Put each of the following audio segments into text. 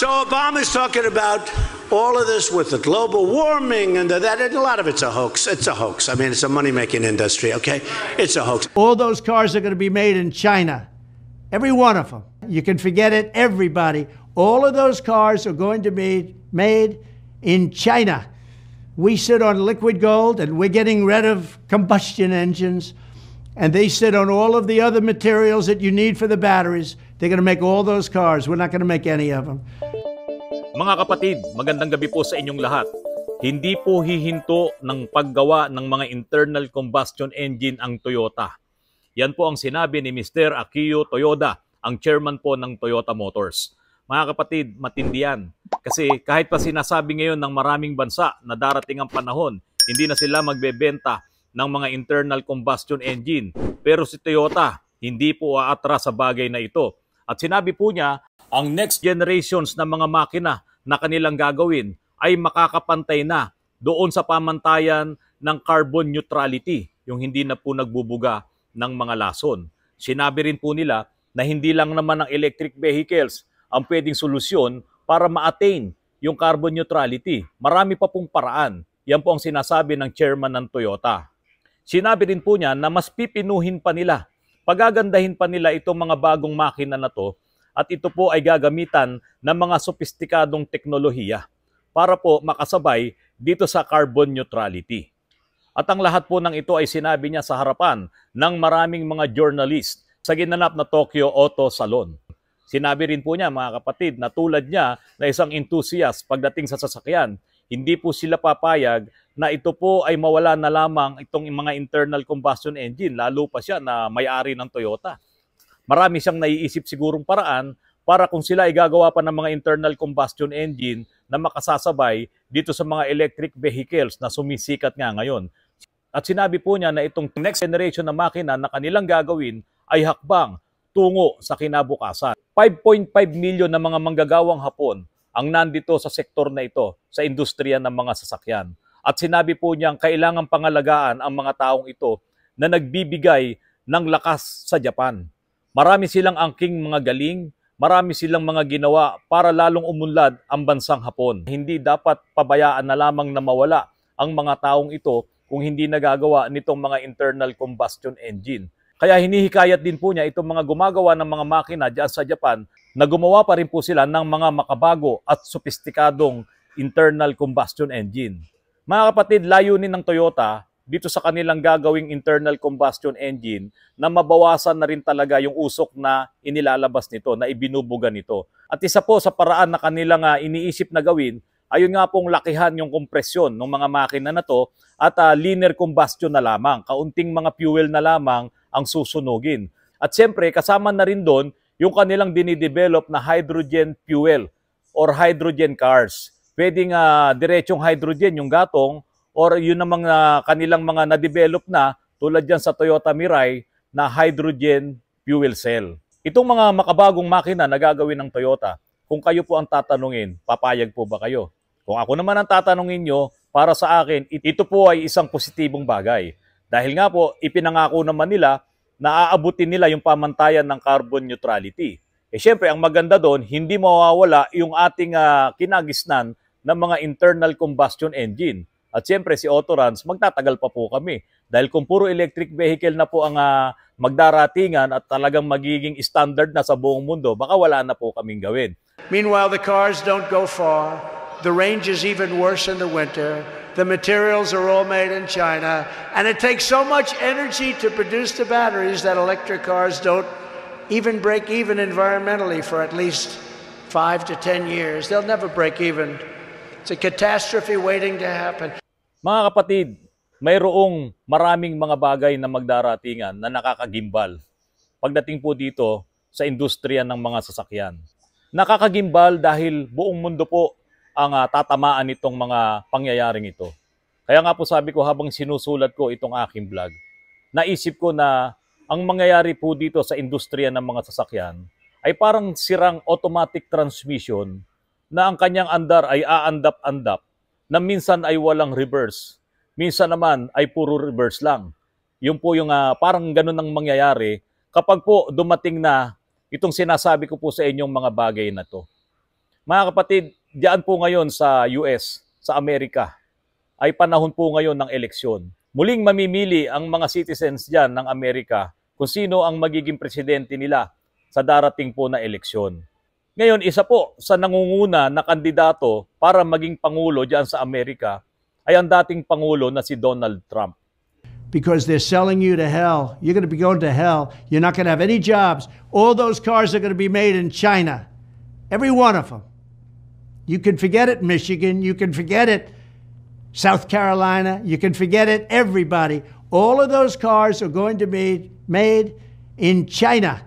So Obama's talking about all of this with the global warming and that, and a lot of it's a hoax. It's a hoax. I mean, it's a money-making industry, okay? It's a hoax. All those cars are going to be made in China. Every one of them. You can forget it, everybody. All of those cars are going to be made in China. We sit on liquid gold, and we're getting rid of combustion engines, and they sit on all of the other materials that you need for the batteries. They're going to make all those cars. We're not going to make any of them. Mga kapatid, magandang gabi po sa inyong lahat. Hindi po hihinto ng paggawa ng mga internal combustion engine ang Toyota. Yan po ang sinabi ni Mr. Akio Toyoda, ang chairman po ng Toyota Motors. Mga kapatid, matindi yan. Kasi kahit pa sinasabi ngayon ng maraming bansa na darating ang panahon, hindi na sila magbebenta ng mga internal combustion engine. Pero si Toyota, hindi po aatras sa bagay na ito. At sinabi po niya, ang next generations na mga makina na kanilang gagawin ay makakapantay na doon sa pamantayan ng carbon neutrality, yung hindi na po nagbubuga ng mga lason. Sinabi rin po nila na hindi lang naman ang electric vehicles ang pwedeng solusyon para ma-attain yung carbon neutrality. Marami pa pong paraan. Yan po ang sinasabi ng chairman ng Toyota. Sinabi rin po niya na mas pipinuhin pa nila, pagagandahin pa nila itong mga bagong makina na to, at ito po ay gagamitan ng mga sopistikadong teknolohiya para po makasabay dito sa carbon neutrality. At ang lahat po ng ito ay sinabi niya sa harapan ng maraming mga journalist sa ginanap na Tokyo Auto Salon. Sinabi rin po niya, mga kapatid, na tulad niya na isang enthusiast pagdating sa sasakyan, hindi po sila papayag na ito po ay mawala na lamang itong mga internal combustion engine, lalo pa siya na may-ari ng Toyota. Marami siyang naiisip sigurong paraan para kung sila ay gagawa pa ng mga internal combustion engine na makasasabay dito sa mga electric vehicles na sumisikat nga ngayon. At sinabi po niya na itong next generation na makina na kanilang gagawin ay hakbang tungo sa kinabukasan. 5.5 million na mga manggagawang Hapon ang nandito sa sektor na ito, sa industriya ng mga sasakyan. At sinabi po niyang kailangang pangalagaan ang mga taong ito na nagbibigay ng lakas sa Japan. Marami silang angking mga galing, marami silang mga ginawa para lalong umunlad ang bansang Hapon. Hindi dapat pabayaan na lamang na mawala ang mga taong ito kung hindi nagagawa nitong mga internal combustion engine. Kaya hinihikayat din po niya itong mga gumagawa ng mga makina dyan sa Japan na gumawa pa rin po sila ng mga makabago at sopistikadong internal combustion engine. Mga kapatid, layunin ng Toyota dito sa kanilang gagawing internal combustion engine na mabawasan na rin talaga yung usok na inilalabas nito, na ibinubuga nito. At isa po sa paraan na kanilang iniisip na gawin, ayun nga pong lakihan yung kompresyon ng mga makina na to at linear combustion na lamang, kaunting mga fuel na lamang ang susunugin. At siyempre, kasama na rin doon yung kanilang dinidevelop na hydrogen fuel or hydrogen cars. Pwedeng diretsong hydrogen yung gatong, or yun namang kanilang mga na-develop na tulad dyan sa Toyota Mirai na hydrogen fuel cell. Itong mga makabagong makina na gagawin ng Toyota, kung kayo po ang tatanungin, papayag po ba kayo? Kung ako naman ang tatanungin nyo, para sa akin, ito po ay isang positibong bagay. Dahil nga po, ipinangako naman nila na aabutin nila yung pamantayan ng carbon neutrality. Eh syempre, ang maganda doon, hindi mawawala yung ating kinagisnan ng mga internal combustion engine. At siyempre si Autorans, magtatagal pa po kami. Dahil kung puro electric vehicle na po ang magdaratingan at talagang magiging standard na sa buong mundo, baka wala na po kaming gawin. Meanwhile, the cars don't go far. The range is even worse in the winter. The materials are all made in China. And it takes so much energy to produce the batteries that electric cars don't even break even environmentally for at least 5 to 10 years. They'll never break even. It's a catastrophe waiting to happen. Mga kapatid, mayroong maraming mga bagay na magdaratingan na nakakagimbal pagdating po dito sa industriya ng mga sasakyan. Nakakagimbal dahil buong mundo po ang tatamaan nitong mga pangyayaring ito. Kaya nga po sabi ko habang sinusulat ko itong aking vlog, naisip ko na ang mangyayari po dito sa industriya ng mga sasakyan ay parang sirang automatic transmission na ang kanyang andar ay aandap-andap, na minsan ay walang reverse, minsan naman ay puro reverse lang. Yun po yung parang ganun ang mangyayari kapag po dumating na itong sinasabi ko po sa inyong mga bagay na to. Mga kapatid, diyan po ngayon sa US, sa Amerika, ay panahon po ngayon ng eleksyon. Muling mamimili ang mga citizens diyan ng Amerika kung sino ang magiging presidente nila sa darating po na eleksyon. Ngayon, isa po sa nangunguna na kandidato para maging pangulo diyan sa Amerika ay ang dating pangulo na si Donald Trump. Because they're selling you to hell. You're going to be going to hell. You're not going to have any jobs. All those cars are going to be made in China. Every one of them. You can forget it, Michigan. You can forget it, South Carolina. You can forget it, everybody. All of those cars are going to be made in China.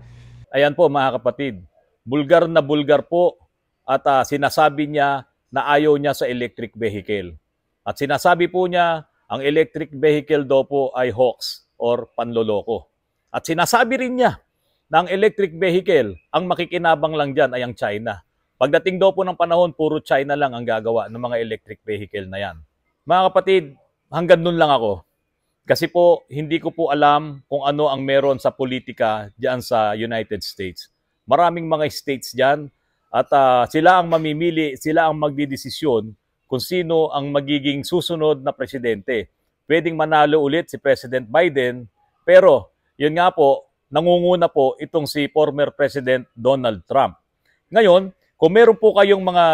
Ayan po mga kapatid, bulgar na bulgar po at sinasabi niya na ayaw niya sa electric vehicle. At sinasabi po niya, ang electric vehicle daw po ay hoax or panloloko. At sinasabi rin niya na ang electric vehicle, ang makikinabang lang dyan ay ang China. Pagdating daw po ng panahon, puro China lang ang gagawa ng mga electric vehicle na yan. Mga kapatid, hanggang nun lang ako. Kasi po, hindi ko po alam kung ano ang meron sa politika dyan sa United States. Maraming mga states dyan at sila ang mamimili, sila ang magdidesisyon kung sino ang magiging susunod na presidente. Pwedeng manalo ulit si President Biden, pero yun nga po, nangunguna po itong si former President Donald Trump. Ngayon, kung meron po kayong mga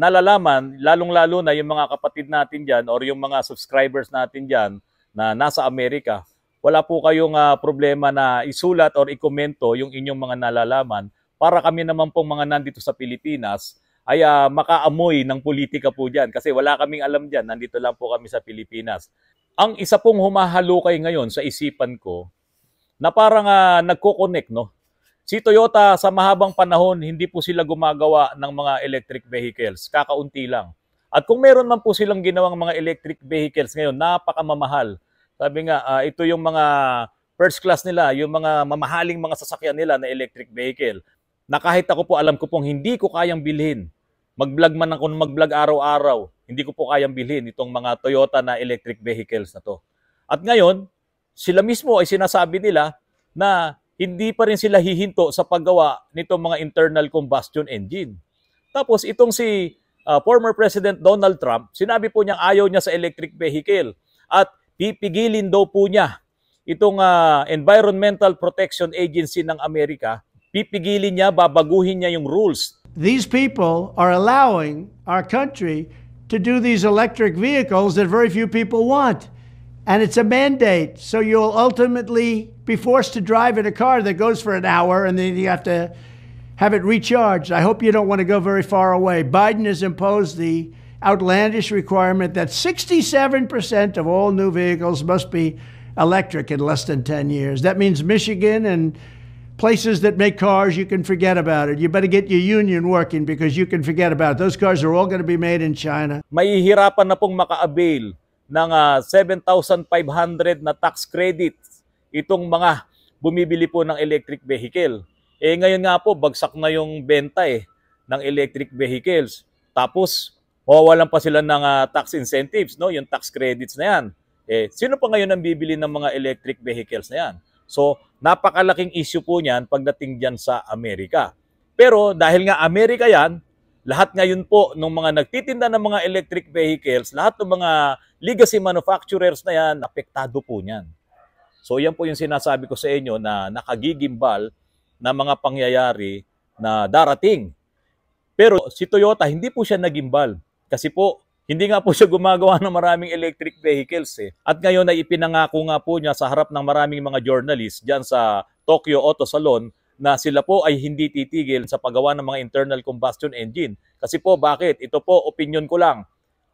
nalalaman, lalong-lalo na yung mga kapatid natin dyan or yung mga subscribers natin dyan na nasa Amerika, wala po kayong problema na isulat or ikomento yung inyong mga nalalaman para kami naman pong mga nandito sa Pilipinas ay makaamoy ng politika po dyan. Kasi wala kaming alam dyan, nandito lang po kami sa Pilipinas. Ang isa pong humahalukay ngayon sa isipan ko, na parang nagko-connect, no? Si Toyota sa mahabang panahon, hindi po sila gumagawa ng mga electric vehicles. Kakaunti lang. At kung meron man po silang ginawang mga electric vehicles ngayon, napakamamahal. Sabi nga, ito yung mga first class nila, yung mga mamahaling mga sasakyan nila na electric vehicle. Na kahit ako po, alam ko pong hindi ko kayang bilhin. Mag-vlog man ako mag-vlog araw-araw, hindi ko po kayang bilhin itong mga Toyota na electric vehicles na to. At ngayon, sila mismo ay sinasabi nila na hindi pa rin sila hihinto sa paggawa nitong mga internal combustion engine. Tapos itong si former President Donald Trump, sinabi po niyang ayaw niya sa electric vehicle at pipigilin daw po niya itong Environmental Protection Agency ng Amerika, pipigilin niya, babaguhin niya yung rules. These people are allowing our country to do these electric vehicles that very few people want. And it's a mandate. So you'll ultimately be forced to drive in a car that goes for an hour and then you have to have it recharged. I hope you don't want to go very far away. Biden has imposed the outlandish requirement that 67% of all new vehicles must be electric in less than 10 years. That means Michigan and places that make cars, you can forget about it. You better get your union working because you can forget about it. Those cars are all going to be made in China. Mahihirapan na pong maka-avail ng 7,500 na tax credits itong mga bumibili po ng electric vehicle. Ngayon nga po, bagsak na yung benta ng electric vehicles. Tapos, mawawalan pa sila ng tax incentives, no? Yung tax credits na yan. Sino pa ngayon ang bibili ng mga electric vehicles na yan? So, napakalaking issue po niyan pagdating dyan sa Amerika. Pero dahil nga Amerika yan, lahat ngayon po ng mga nagtitinda ng mga electric vehicles, lahat ng mga legacy manufacturers na yan, apektado po niyan. So yan po yung sinasabi ko sa inyo na nakagigimbal na mga pangyayari na darating. Pero si Toyota, hindi po siya nagimbal. Kasi po, hindi nga po siya gumagawa ng maraming electric vehicles. At ngayon ay ipinangako nga po niya sa harap ng maraming mga journalists dyan sa Tokyo Auto Salon na sila po ay hindi titigil sa paggawa ng mga internal combustion engine. Kasi po bakit? Ito po, opinion ko lang.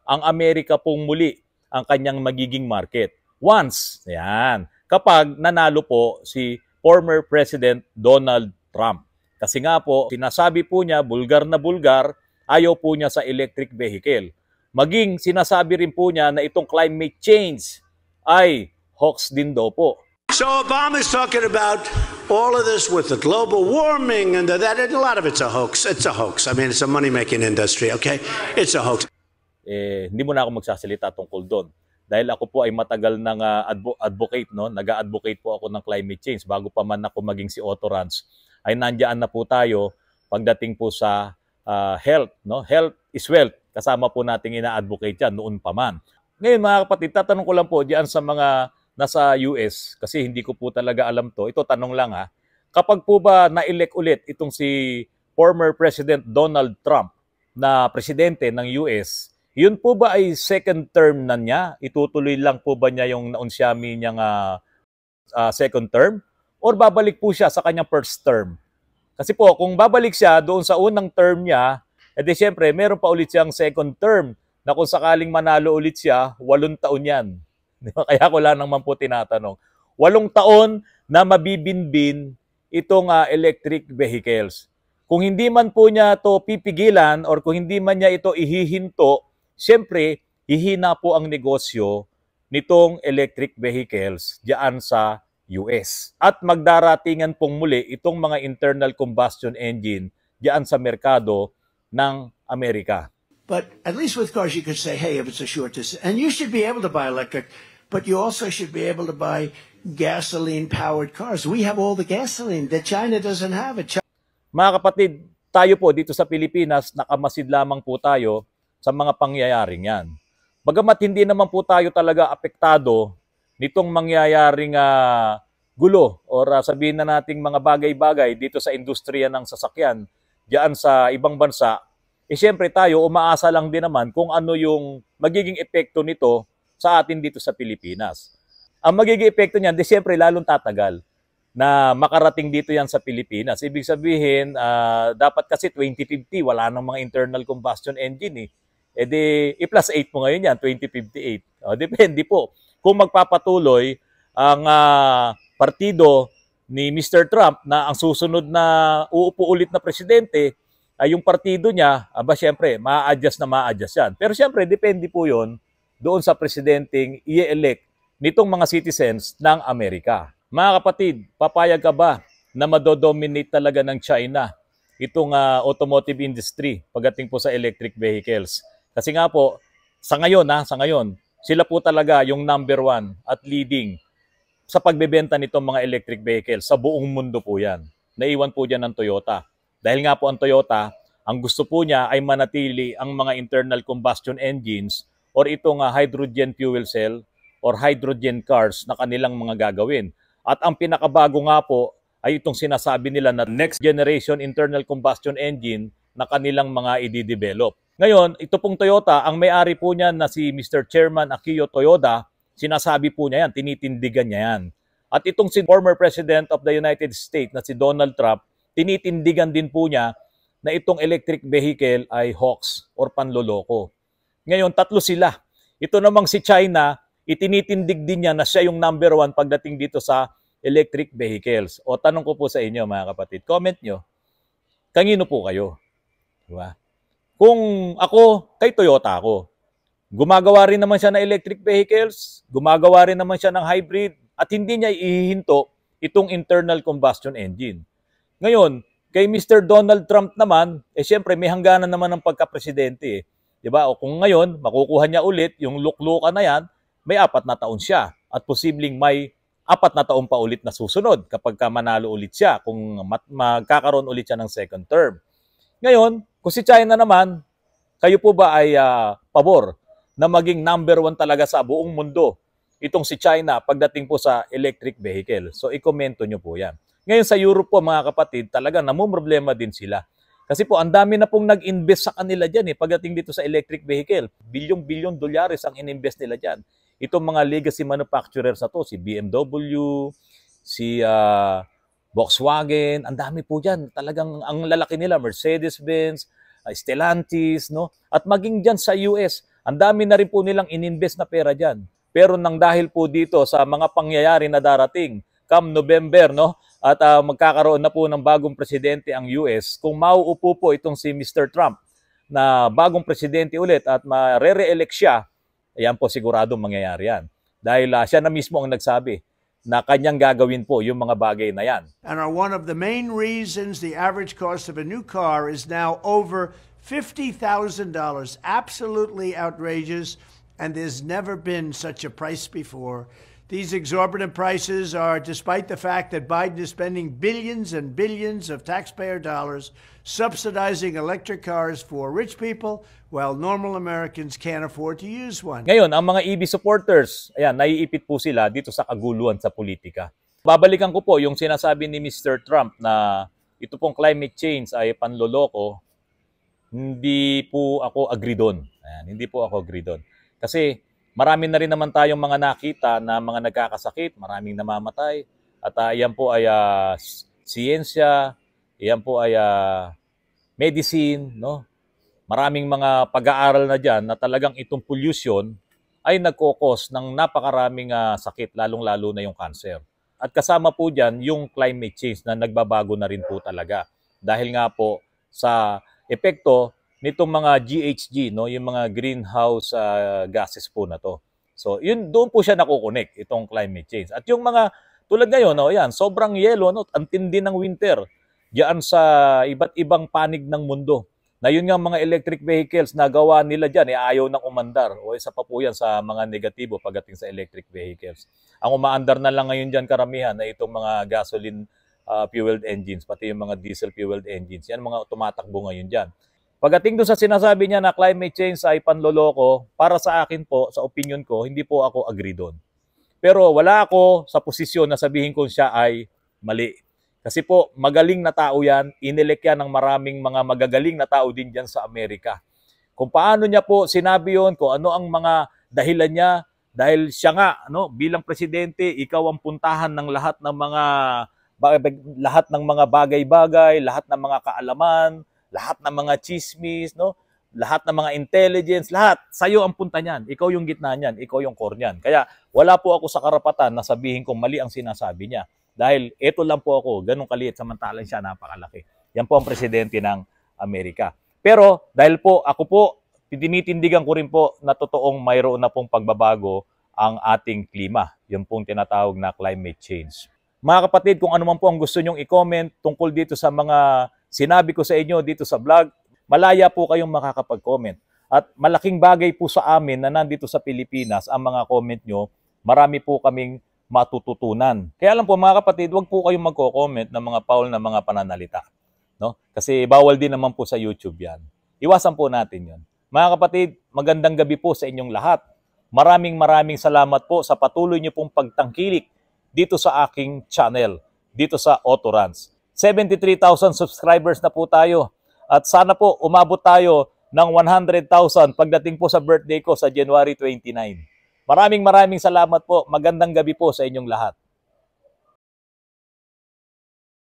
Ang Amerika pong muli ang kanyang magiging market. Once, yan, kapag nanalo po si former President Donald Trump. Kasi nga po, sinasabi po niya, bulgar na bulgar, ayaw po niya sa electric vehicle. Maging sinasabi rin po niya na itong climate change ay hoax din daw po. So Obama's talking about all of this with the global warming and that, and a lot of it's a hoax. It's a hoax. I mean, it's a money-making industry, okay? It's a hoax. Hindi mo na ako magsasalita tungkol doon. Dahil ako po ay matagal ng advocate, no? Nag-advocate po ako ng climate change. Bago pa man ako maging si Otto Ranz, ay nandiyan na po tayo pagdating po sa health, no? Health is wealth. Kasama po nating ina-advocate yan noon pa man. Ngayon mga kapatid, tatanong ko lang po diyan sa mga nasa US, kasi hindi ko po talaga alam to. Ito tanong lang ha. Kapag po ba na-elect ulit itong si former President Donald Trump na presidente ng US, yun po ba ay second term na niya? Itutuloy lang po ba niya yung naunsyami niyang second term? Or babalik po siya sa kanyang first term? Kasi po, kung babalik siya doon sa unang term niya, edi siyempre, meron pa ulit siyang second term na kung sakaling manalo ulit siya, 8 taon yan. Kaya ko lang naman po tinatanong. 8 taon na mabibinbin itong electric vehicles. Kung hindi man po niya ito pipigilan or kung hindi man niya ito ihihinto, siyempre, hihina po ang negosyo nitong electric vehicles diyan sa US. At magdaratingan pong muli itong mga internal combustion engine diyan sa merkado ng Amerika. But at least with cars, you could say, hey, if it's a short distance, and you should be able to buy electric, but you also should be able to buy gasoline-powered cars. We have all the gasoline that China doesn't have. Mga kapatid, tayo po dito sa Pilipinas, nakamasid lamang po tayo sa mga pangyayaring yan. Bagamat hindi naman po tayo talaga apektado nitong mangyayaring gulo or sabihin na nating mga bagay-bagay dito sa industriya ng sasakyan diyan sa ibang bansa, siyempre tayo umaasa lang din naman kung ano yung magiging epekto nito sa atin dito sa Pilipinas. Ang magiging epekto niyan, siyempre lalong tatagal na makarating dito yan sa Pilipinas. Ibig sabihin, dapat kasi 2050, wala nang mga internal combustion engine eh. E di, i-plus 8 mo ngayon yan, 2058. Depende po. Kung magpapatuloy ang partido ni Mr. Trump na ang susunod na uupo ulit na presidente, ay yung partido niya, siyempre, ma-adjust yan. Pero siyempre, depende po yon doon sa presidenteng i-elect nitong mga citizens ng Amerika. Mga kapatid, papayag ka ba na madodominate talaga ng China itong automotive industry pagdating po sa electric vehicles? Kasi nga po, sa ngayon, sila po talaga yung number 1 at leading sa pagbebenta nitong mga electric vehicles. Sa buong mundo po yan. Naiwan po dyan ng Toyota. Dahil nga po ang Toyota, ang gusto po niya ay manatili ang mga internal combustion engines or itong hydrogen fuel cell or hydrogen cars na kanilang mga gagawin. At ang pinakabago nga po ay itong sinasabi nila na next generation internal combustion engine na kanilang mga i-develop. Ngayon, ito pong Toyota, ang may-ari po niyan na si Mr. Chairman Akio Toyoda, sinasabi po niya yan, tinitindigan niya yan. At itong si former President of the United States na si Donald Trump, tinitindigan din po niya na itong electric vehicle ay hoax or panloloko. Ngayon, 3 sila. Ito namang si China, itinitindig din niya na siya yung number 1 pagdating dito sa electric vehicles. O tanong ko po sa inyo mga kapatid, comment nyo, kanino po kayo? Diba? Kung ako, kay Toyota ako. Gumagawa rin naman siya ng electric vehicles, gumagawa rin naman siya ng hybrid, at hindi niya ihihinto itong internal combustion engine. Ngayon, kay Mr. Donald Trump naman, siyempre may hangganan naman ng pagka-presidente. Diba? O kung ngayon, makukuha niya ulit yung luklukan na yan, may 4 na taon siya at posibleng may 4 na taon pa ulit na susunod kapag manalo ulit siya kung magkakaroon ulit siya ng second term. Ngayon, kung si China naman, kayo po ba ay pabor na maging number 1 talaga sa buong mundo itong si China pagdating po sa electric vehicle? So, i-komento nyo po yan. Ngayon sa Europe po mga kapatid, talaga namumroblema din sila. Kasi po, ang dami na pong nag-invest sa kanila dyan pagdating dito sa electric vehicle. Bilyong-bilyon dolyares ang in-invest nila dyan. Itong mga legacy manufacturers na to, si BMW, si Volkswagen, ang dami po dyan. Talagang ang lalaki nila, Mercedes-Benz, Stellantis, no? At maging dyan sa US, ang dami na rin po nilang in-invest na pera dyan. Pero nang dahil po dito sa mga pangyayari na darating, come November, no? At magkakaroon na po ng bagong presidente ang US, kung mauupo po itong si Mr. Trump na bagong presidente ulit at mare-re-elect siya, ayan po siguradong mangyayari yan. Dahil siya na mismo ang nagsabi na kanyang gagawin po yung mga bagay na yan. And are one of the main reasons the average cost of a new car is now over $50,000. Absolutely outrageous, and there's never been such a price before. These exorbitant prices are despite the fact that Biden is spending billions and billions of taxpayer dollars subsidizing electric cars for rich people while normal Americans can't afford to use one. Ngayon, ang mga EV supporters, ayan, naiipit po sila dito sa kaguluhan sa politika. Babalikan ko po yung sinasabi ni Mr. Trump na ito pong climate change ay panloloko. Hindi po ako agree doon. Ayan, hindi po ako agree doon. Kasi marami na rin naman tayong mga nakita na mga nagkakasakit, maraming namamatay. At yan po ay siyensya, yan po ay medicine, no? Maraming mga pag-aaral na dyan na talagang itong pollution ay nagkokos ng napakaraming sakit, lalong-lalo na yung cancer. At kasama po dyan yung climate change na nagbabago na rin po talaga. Dahil nga po sa epekto nitong mga GHG, no, yung mga greenhouse gases po na to. So, yun doon po siya nakukonek, itong climate change. At yung mga tulad ngayon, no, yan, sobrang yelo, no, ang tindi ng winter diyan sa iba't ibang panig ng mundo. Na yun nga mga electric vehicles na gawa nila diyan, ayaw nang umandar. O isa pa po yan sa mga negatibo pagdating sa electric vehicles. Ang umaandar na lang ngayon diyan karamihan na itong mga gasoline fueled engines, pati yung mga diesel fueled engines. Yan mga tumatakbo ngayon diyan. Pagdating doon sa sinasabi niya na climate change ay panloloko, para sa akin po, sa opinion ko, hindi po ako agree doon. Pero wala ako sa posisyon na sabihin ko siya ay mali. Kasi po, magaling na tao yan, inelect yan ng maraming mga magagaling na tao din dyan sa Amerika. Kung paano niya po sinabi yon, kung ano ang mga dahilan niya, dahil siya nga, no, bilang presidente, ikaw ang puntahan ng lahat ng mga bagay-bagay, lahat ng mga kaalaman, lahat ng mga chismis, no? Lahat ng mga intelligence, lahat. Sa'yo ang punta niyan. Ikaw yung gitna niyan. Ikaw yung core niyan. Kaya wala po ako sa karapatan na sabihin kong mali ang sinasabi niya. Dahil eto lang po ako, ganun kaliit, samantalang siya napakalaki. Yan po ang presidente ng Amerika. Pero dahil po ako po, tinitindigan ko rin po na totoong mayroon na pong pagbabago ang ating klima. Yung pong tinatawag na climate change. Mga kapatid, kung ano man po ang gusto nyong i-comment tungkol dito sa mga sinabi ko sa inyo dito sa vlog, malaya po kayong makakapag-comment. At malaking bagay po sa amin na nandito sa Pilipinas, ang mga comment nyo, marami po kaming matututunan. Kaya lang po mga kapatid, wag po kayong magko-comment ng mga foul na mga pananalita. No? Kasi bawal din naman po sa YouTube yan. Iwasan po natin yon. Mga kapatid, magandang gabi po sa inyong lahat. Maraming salamat po sa patuloy nyo pong pagtangkilik dito sa aking channel, dito sa Autorans. 73,000 subscribers na po tayo. At sana po umabot tayo ng 100,000 pagdating po sa birthday ko sa January 29. Maraming salamat po. Magandang gabi po sa inyong lahat.